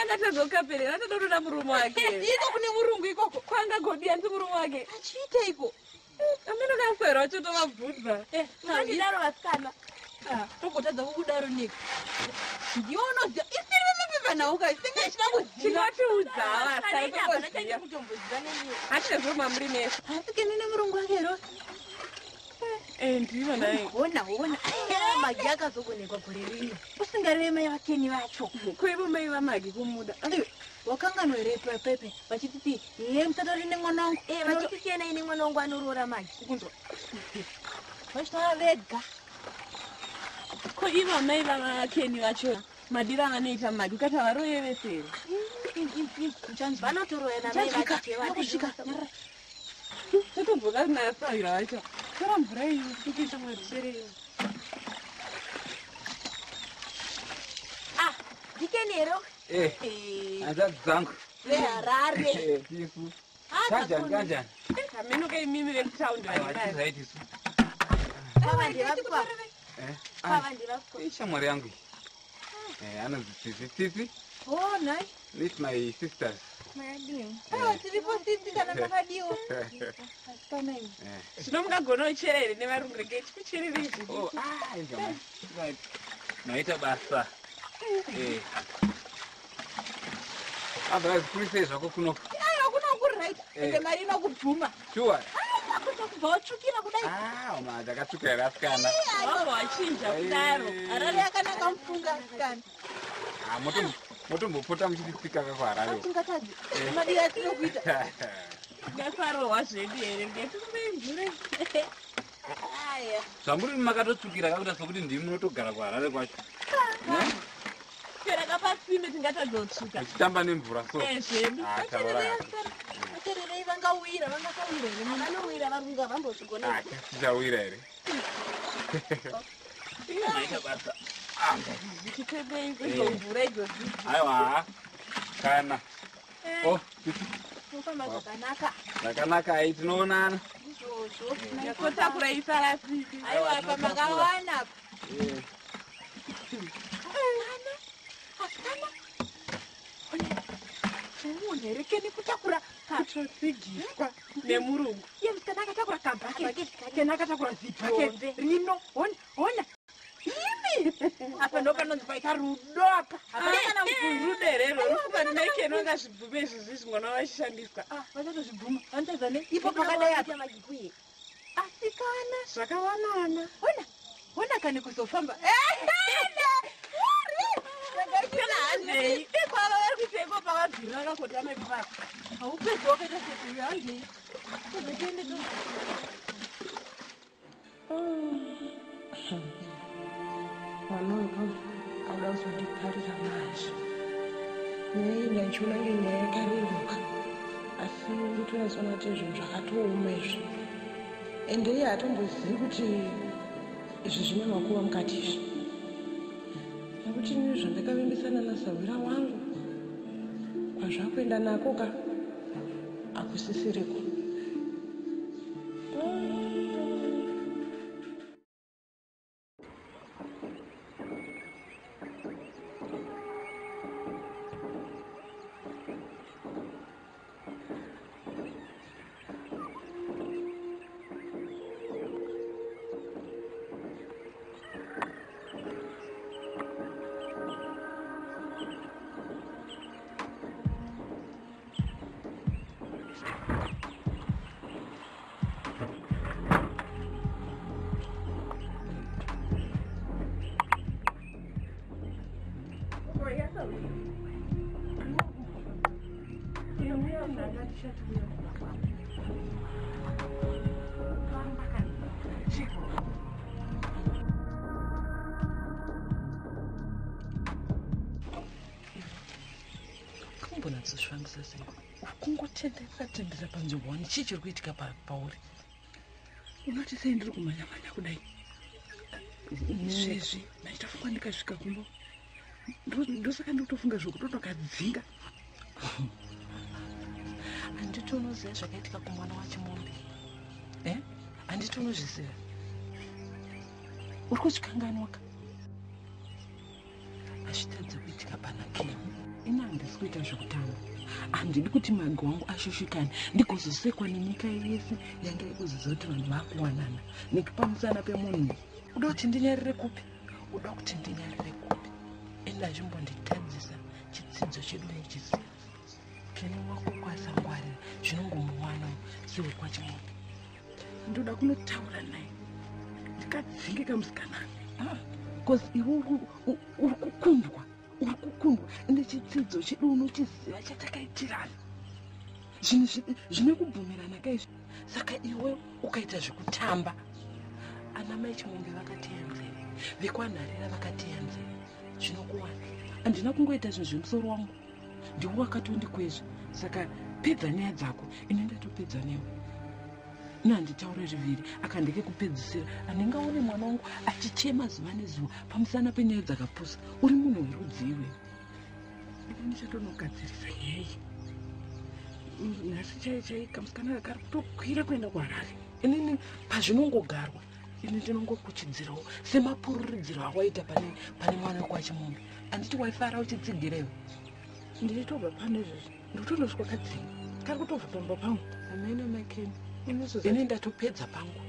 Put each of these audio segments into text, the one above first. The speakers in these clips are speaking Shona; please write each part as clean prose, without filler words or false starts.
Akatazokaperera atatoda murume wake. Iko kune murungu ikoko. Kwanga godi anti murume wake. Achiita iko. Ameno kaswera wachotovabvunza. Ndidaro vasikana. Togotadza kukudaro niko. Ndionoziva isiri vemapepa nauka isingachida kuziva. Chingatiudza vasaikaanachaita kutomboziva neniyo. Achazoma muri nese. Asi kenene murungu wake ro. Ndivo naye. Ona. Magi akazogonekwa gore rino. Usingareve mai vakeni vacho. Kuivo mai vamagi kumuda. Wakangano here pepe vachititi ye mutatori nemwana wangu vachititi yena ine mwana wangu anoroora magi kunzwa vachitava vega ko ivo mai vavakeni vacho madiro avanoita magi ukati havaroyevesere vanotoroena mai vakusvika totobvoka kunasavira vacho tora mvura iyo kuita mwarishereyo ndikenero hanzvadzi dzangu veharare tisu kanjani amenoka imimi vekutaundi vaitisu ishamwari yangu anonzi tsitsi with my sisters tiripo sisi kana makadiwo zvino mungagona ucherere nevarungureketi kuchererezi maita basa otherwise kurisei zvako kunoko kunokurit ende mari inokubvuma sure kubva watsvukira kudai ndakatsvuka here asikana wabva wachinja kudaro harare yakanaka mufunga asikana motombopota muchititsika kakwararo asingatadzi madii atinokuita ngasarohwa zvedu here ngetikumbemvure zvamuri makatotsvukira kakuita sokuti ndimi munotogara kuharare kwacho peraka pasime tingatadzotsvuka uchitamba nemvura so zvedu achererei vangawira vangasawira here vanowira varunga vambosvigona tichawira here maita basa chitebei kwezomvura idzozi aiwa kana mufamba zvakanaka zvakanaka ai tinoonana izvozvo yakotakura isarasiki aiwa pamakawana asikana unerekeni kutakura kutotsigiswa nemurungu iye musikana akatakura kabhaketi kena akatakura zibhaketi rino ona imi apa ndo panonzi paita rudo apa hapana kana ruderero rukumanekenonga zvibvume izvizvi zvimwana vachishandiswa vachatozvibvuma vanotadza ne ipo pakadai apa magikuye asikana zvakawanana ona kane kuzofamba handei kwava vari kuiteko pavabhira vakakotama ipapa haupedzi wakaita sekuyo handei tozotiende vanonga auda kuzondiparira manje nyaya inyachiona ngenyaya yakareruka asi utonazoona kuti zvinhu zvakatooma izvi ende iye hatombozivi kuti izvi zvine makuva mukati izvi nekuti ini zvandakavimbisana nasawira wangu kwazvakuenda nako ka akusisiriko kumbonadzisvangisa sei kungotendera panzvimbo wani chii chiri kuitika pauri unoti sei ndiri kumhanya-mhanya kudai izvezvi ndaitafunga ndikasvika kumbo ndosaka ndikutofunga zvokutotokadzinga handiti unoziva zvakaitika kumwana wachimombe handiti unozviziva uri kuzvikanganwaka hazvitadzi kuitika panakemu ina handisi kuita zvekutamba. Handidi kuti magi wangu ashushikane ndikozosekwa nenyika yese yange ikuziza kuti vanhu vakuwanana nepamusana pemunhu. Uda kuti ndinyarire kupi? Uda kuti ndinyarire kupi? Enda zvimbonditadzisa chidzidzo chedu nechisiya. Kene wako kwasangwarira zvinongomuwana sewe kwachimombe. Ndoda kunotaura naye ndikadzingika musikana. Because iwe uri kukundwa ende chidzidzo chedu unochiziva chatakaitirana zvine kubvumirana kaizvi. Saka iwe ukaita zvekutamba. Ana mai chimombe vakatiyanzere, vekwanharira vakatiyanzere, zvinokuwana. Handina kungoita zvinhu zvemusoro wangu, ndiwe wakatondikwezva. Saka pedza nyaya dzako, ine ndatopedza newe. Handitaure zviviri akandike kupedzisira. Anenge une mwana wangu achichema zuva nezuva pamusana penyaya dzakapusa. Uri munhu werudziwe. Ndichatonogadzirisa yeye. Nhasi chaika musikana akari kutokwira kuenda kuHarare. Inini pazvinongogarwa ini ndinongokuchidzirawo semapururidziro awaita pane mwana wako wachimombe. Handiti waifara uchitsigirewo. Ndichitobva pane izvozvo ndotondosvika kadzinga kari kutobva pamba pangu. Amene makeni ini ndatopedza pangu,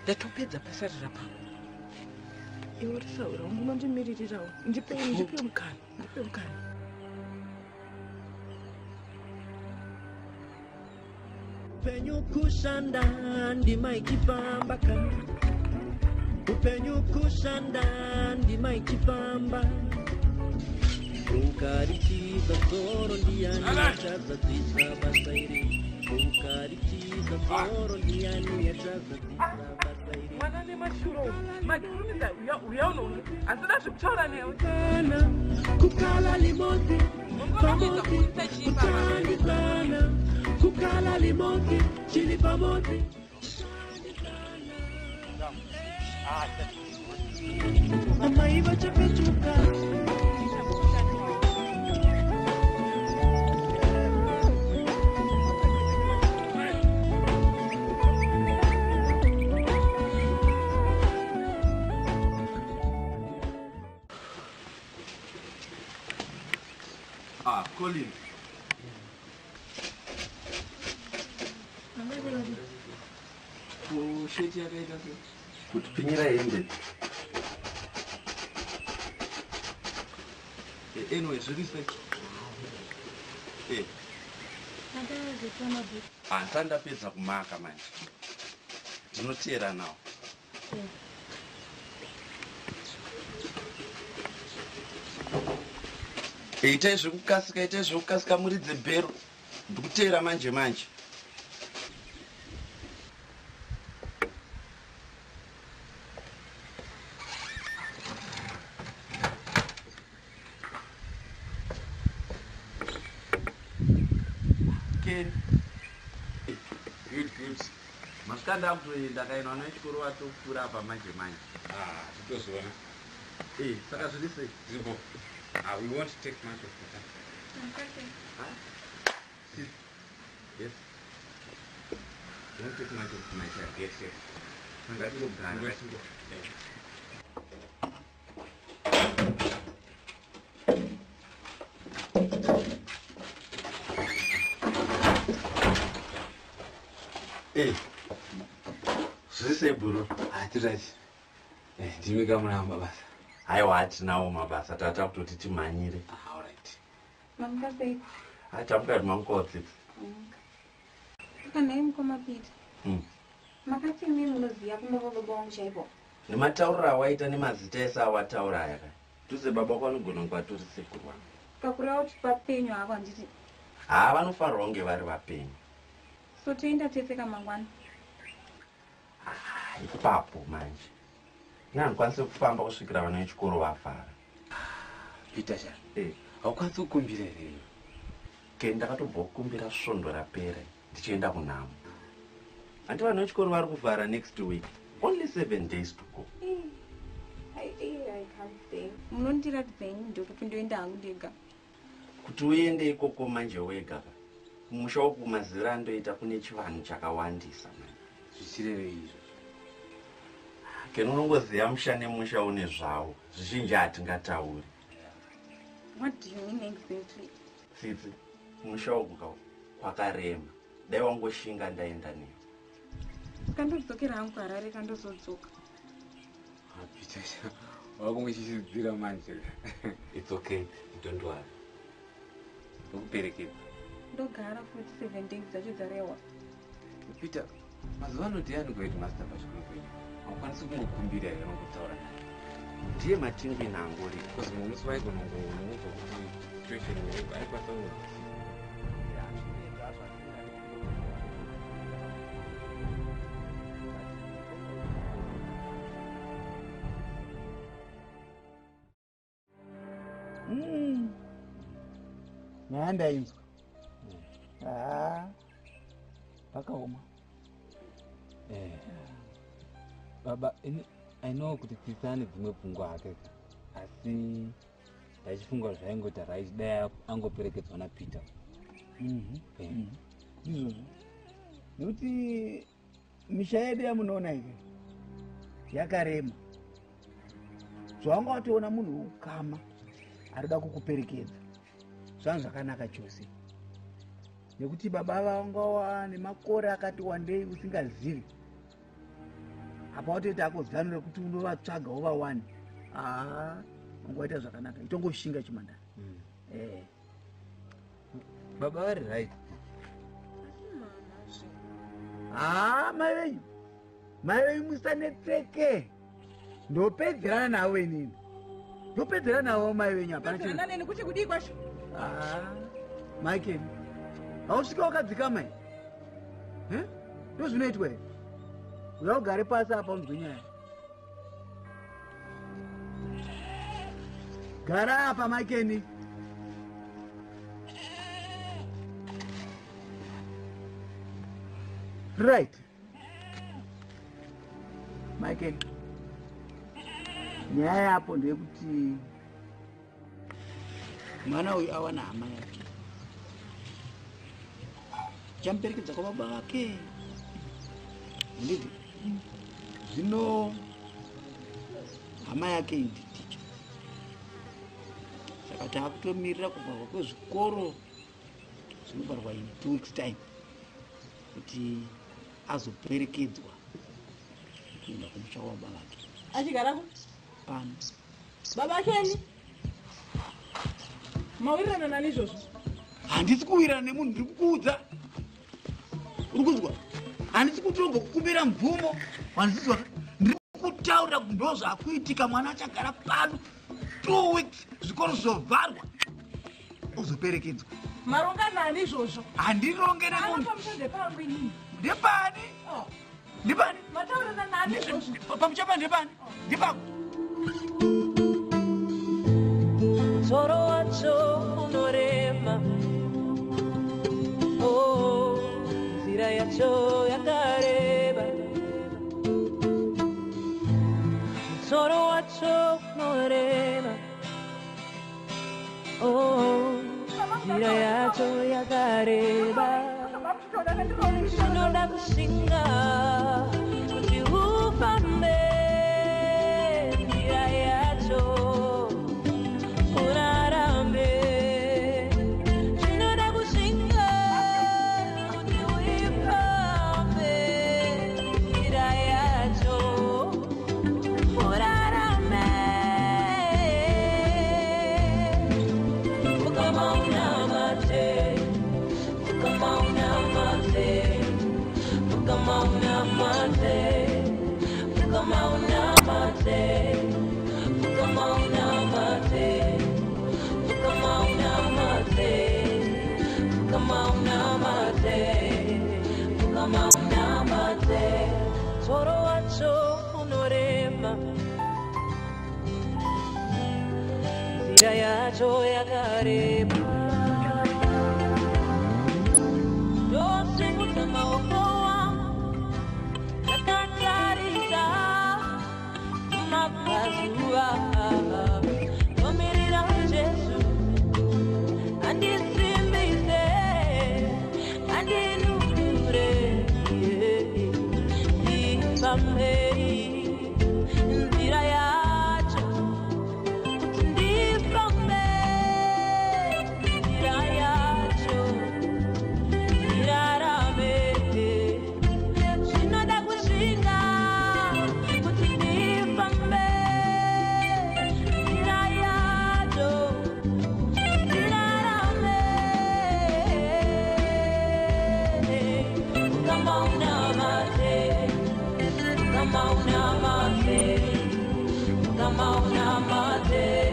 ndatopedza pasarira pangu. Iwe risaura wangu unondimiririrawo. Ndipe mukana. Upenyu kushanda ndima ikipamba kana. Upenyu kushanda ndima ikipamba. Ukaritiza soro ndiani achazadzisa basa iri. Ukaritiza soro ndiani achazadzisa basa iri. Mwana nemashuro madhurumidza uya unonge hazina zvekutaura newe. Kukala limoti pamoti kutandikana. Kukala limoti chili pamoti. Amaiva chapechuka. Colin. Kusheti yakaita se kuti pinyira hembe. Anyway, zviri sei? Handandapedza kumaka manje. Ndinotera nawo. Itai zvekukasika muridze bhero. Ndikutera manje. Good. Maskanda kutoenda kaina anochikoro watokura apa manje. Titozoona. Saka zviri sei? Zibo. We won't take much of the time. Yes. Don't take much of my time. Yes. Zviri sei bhuru? Hatirati. Ndimi kamuna mabasa. Haiwa hatinawo mabasa tata kutoti timhanyire. Alright. Mamukasei. Tamukati mamukodzi. Kana imukoma Peter. Makati mimi munoziya kumava baba wangu chaipo. Nematauriro awaita nemazita ese awataura aya kai. Tuse baba wako anogona kunge atori sekuru wangu. Kakura kuti papenyu ako handiti. Vanofanirwa kunge vari vapenyu. So toenda tese kamangwana. Ipapo manje. Handikwanisi kufamba kusvikira vana vechikoro vafara. Peter Shari. Haukwanisi kukumbira here. Ndakatobva kukumbira svondo rapera ndichienda kunhamo. Handi vana vechikoro vari kuvhara next week. Only 7 days to go. I can't stay. Munondiratidzei ndokuti ndoenda hangu ndega. Kuti uende ikoko manje wega. Kumusha uku mazira andoita kune chivanhu chakawandisa. Zvichireve izvo. Unongoziva musha nemusha une zvawo. Zvizhinji hatingatauri. What do you mean exactly? Tsitsi, musha uku kwakarema. Dai wangoshinga ndaenda newe. Kandodzokera hangu Harare kandozodzoka. Peter, wakungoshidzira manje. It's okay, don't worry. Ukuperekedza. Ndogara futi 7 days dzacho dzarewa. Peter, mazuva ano ndiani kuita master pachikoro penyu? Haukwanisi kungokumbira here nokutaura naye. Ndiye matingi nangori. Because musi waigona kungomuudza kuti situation yedu aikwanisa kungoziva. Nyaya ndainzwa. Pakaoma. Baba, I know kuti Tsitsani dzimwe pfungwa hake, asi ndachifunga zvaingoti right dai angoperekedzwa naPeter. Izvozvo. Nekuti misha yedu yamunoona iyi yakarema. Zvawanga watoona munhu ukama arida kukuperekedza. Zvangu zvakanaka chose. Nekuti baba vanga nemakore akati wandei usingazivi. Apa watoita akodzanira kuti unovatsvaga wovawani. Ungoita zvakanaka. Itongoshinga chimandani. Baba vari right. Mai venyu. Mai venyu musanetseke. Ndopedzerana nawo inini. Ndopedzerana nawo mai venyu hapana chiro. Ndana neni kuti kudii kwacho? Michael. Hausvika wakadzika mai. Ndozvinoitwa here. Uya ugare pasi apa unzwe nyaya. Gara apa Michael. Right. Michael. Nyaya yapo ndeyekuti mwana uyu awana hama yake. Chamuperekedza kwababa vake. Ndidi. Zvino hama yake inditicha. Saka taakutomirira kubva kwezvikoro zvinobarwa in 2 weeks time kuti azoperekedzwa kuenda kumusha wababa vake. Achigarako? Pano. Baba Keni? Mawirirana nani izvozvo? Handisi kuwirirana nemunhu ndiri kukuudza. Uri kuzwa? Handisi kutombokukumbira mvumo. Handisi ndiri kutaura ndo zvakuitika mwana achagara pano 2 weeks zvikoro zvovharwa. Uzoperekedzwa. Maronga nani izvozvo? Handironge nemunhu. Pamusande pangu inini. Ndepani? Ndepani? Mataurana nani izvozvo? Pamuchapa ndepani? Ndepako. Soro wacho unorema, nzira yacho yakareba. Soro wacho unorema, nzira yacho yakareba. Zvinoda kushinga kuti ufambe nzira yacho. Soro wacho unorema, nzira yacho yakareba. Ndosekuta maoko wangu akatarisa mapazuva. Ndomirira Jesu andisimbise, andinukure. Nzira yacho ndifambe, unamate